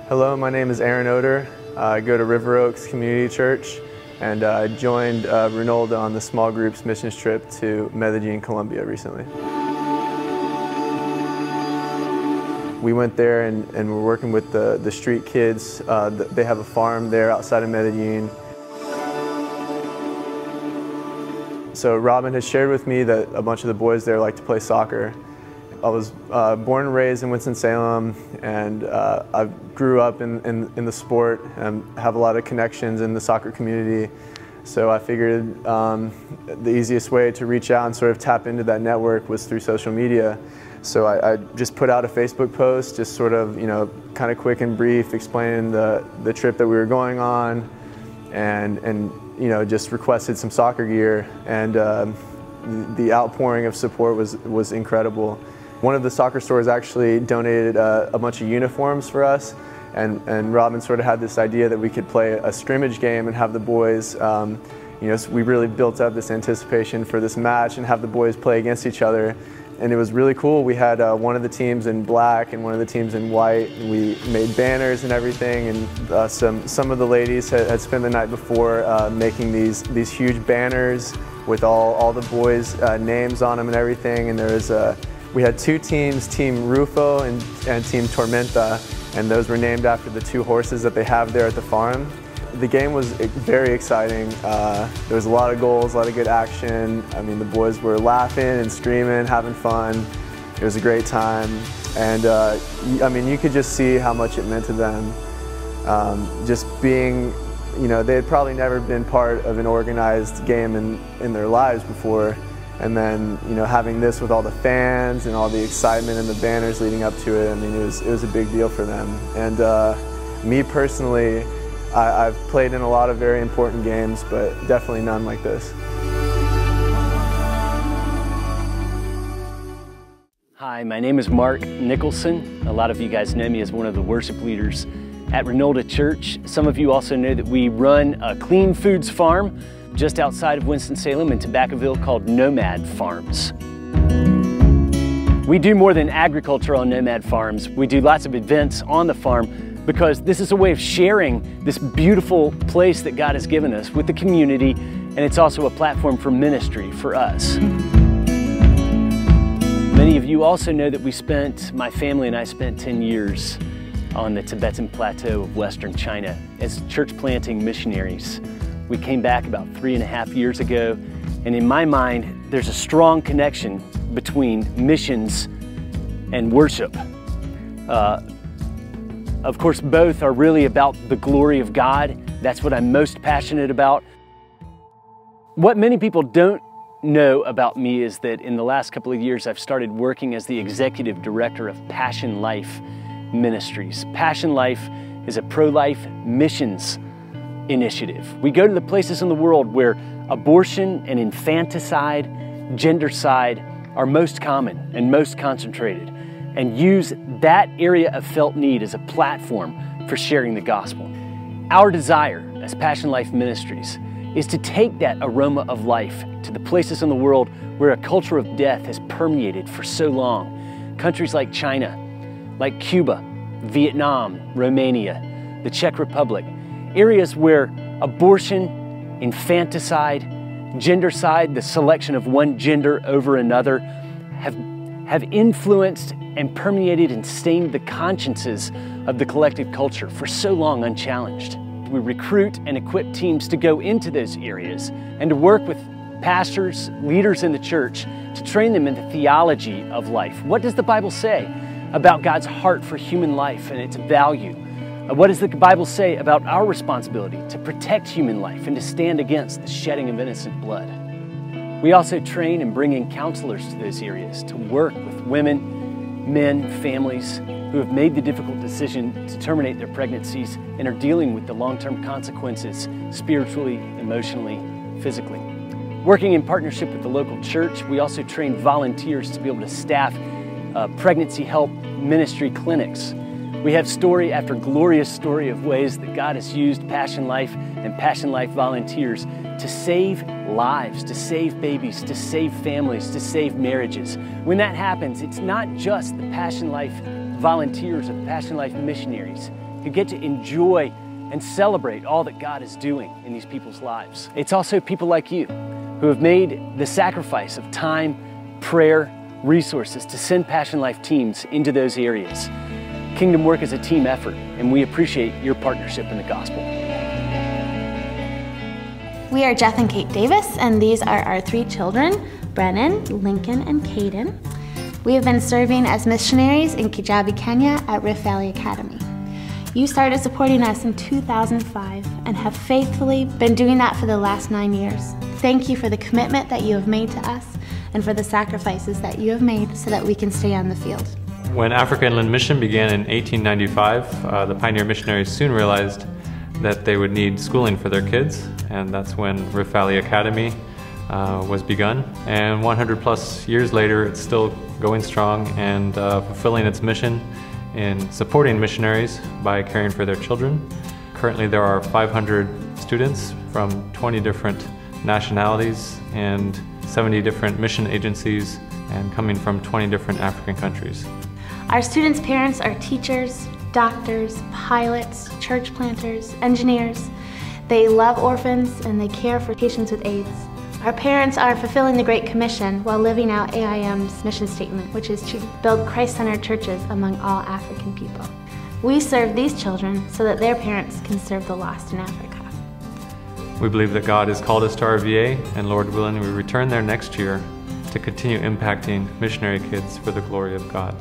Hello, my name is Aaron Oder. I go to River Oaks Community Church, and I joined Ronaldo on the small groups missions trip to Medellin, Colombia recently. We went there and we're working with the street kids. They have a farm there outside of Medellin. So Robin has shared with me that a bunch of the boys there like to play soccer. I was born and raised in Winston-Salem, and I grew up in the sport and have a lot of connections in the soccer community. So I figured the easiest way to reach out and sort of tap into that network was through social media. So I just put out a Facebook post, just sort of, kind of quick and brief, explaining the trip that we were going on, and just requested some soccer gear, and the outpouring of support was incredible. One of the soccer stores actually donated a bunch of uniforms for us, and Robin sort of had this idea that we could play a scrimmage game and have the boys, so we really built up this anticipation for this match and have the boys play against each other. And it was really cool. We had one of the teams in black and one of the teams in white, and we made banners and everything, and some of the ladies had spent the night before making these huge banners with all the boys' names on them and everything. And there was we had two teams, Team Rufo and Team Tormenta, and those were named after the two horses that they have there at the farm. The game was very exciting. There was a lot of goals, a lot of good action. I mean, the boys were laughing and screaming, having fun. It was a great time. And I mean, you could just see how much it meant to them. Just being, they had probably never been part of an organized game in their lives before. And then, having this with all the fans and all the excitement and the banners leading up to it, I mean, it was a big deal for them. And me personally, I've played in a lot of very important games, but definitely none like this. Hi, my name is Mark Nicholson. A lot of you guys know me as one of the worship leaders at Ronaldo Church. Some of you also know that we run a clean foods farm just outside of Winston-Salem in Tobaccoville called Nomad Farms. We do more than agriculture on Nomad Farms. We do lots of events on the farm, because this is a way of sharing this beautiful place that God has given us with the community, and it's also a platform for ministry for us. Many of you also know that my family and I spent 10 years on the Tibetan Plateau of Western China as church planting missionaries. We came back about 3.5 years ago, and in my mind, there's a strong connection between missions and worship. Of course, both are really about the glory of God. That's what I'm most passionate about. What many people don't know about me is that in the last couple of years, I've started working as the executive director of Passion Life Ministries. Passion Life is a pro-life missions initiative. We go to the places in the world where abortion and infanticide, gendercide are most common and most concentrated, and use that area of felt need as a platform for sharing the gospel. Our desire as Passion Life Ministries is to take that aroma of life to the places in the world where a culture of death has permeated for so long. Countries like China, like Cuba, Vietnam, Romania, the Czech Republic, areas where abortion, infanticide, gendercide, the selection of one gender over another, have influenced and permeated and stained the consciences of the collective culture for so long unchallenged. We recruit and equip teams to go into those areas and to work with pastors, leaders in the church, to train them in the theology of life. What does the Bible say about God's heart for human life and its value? What does the Bible say about our responsibility to protect human life and to stand against the shedding of innocent blood? We also train and bring in counselors to those areas to work with women, men, families who have made the difficult decision to terminate their pregnancies and are dealing with the long-term consequences spiritually, emotionally, physically. Working in partnership with the local church, we also train volunteers to be able to staff pregnancy help ministry clinics. We have story after glorious story of ways that God has used Passion Life and Passion Life volunteers to save lives, to save babies, to save families, to save marriages. When that happens, it's not just the Passion Life volunteers or the Passion Life missionaries. who get to enjoy and celebrate all that God is doing in these people's lives. It's also people like you who have made the sacrifice of time, prayer, resources to send Passion Life teams into those areas. Kingdom work is a team effort, and we appreciate your partnership in the gospel. We are Jeff and Kate Davis, and these are our 3 children, Brennan, Lincoln, and Caden. We have been serving as missionaries in Kijabe, Kenya at Rift Valley Academy. You started supporting us in 2005 and have faithfully been doing that for the last 9 years. Thank you for the commitment that you have made to us and for the sacrifices that you have made so that we can stay on the field. When Africa Inland Mission began in 1895, the pioneer missionaries soon realized that they would need schooling for their kids, and that's when Rift Valley Academy was begun. And 100+ years later, it's still going strong and fulfilling its mission in supporting missionaries by caring for their children. Currently there are 500 students from 20 different nationalities and 70 different mission agencies, and coming from 20 different African countries. Our students' parents are teachers, doctors, pilots, church planters, engineers. They love orphans and they care for patients with AIDS. Our parents are fulfilling the Great Commission while living out AIM's mission statement, which is to build Christ-centered churches among all African people. We serve these children so that their parents can serve the lost in Africa. We believe that God has called us to our VA, and Lord willing, we return there next year to continue impacting missionary kids for the glory of God.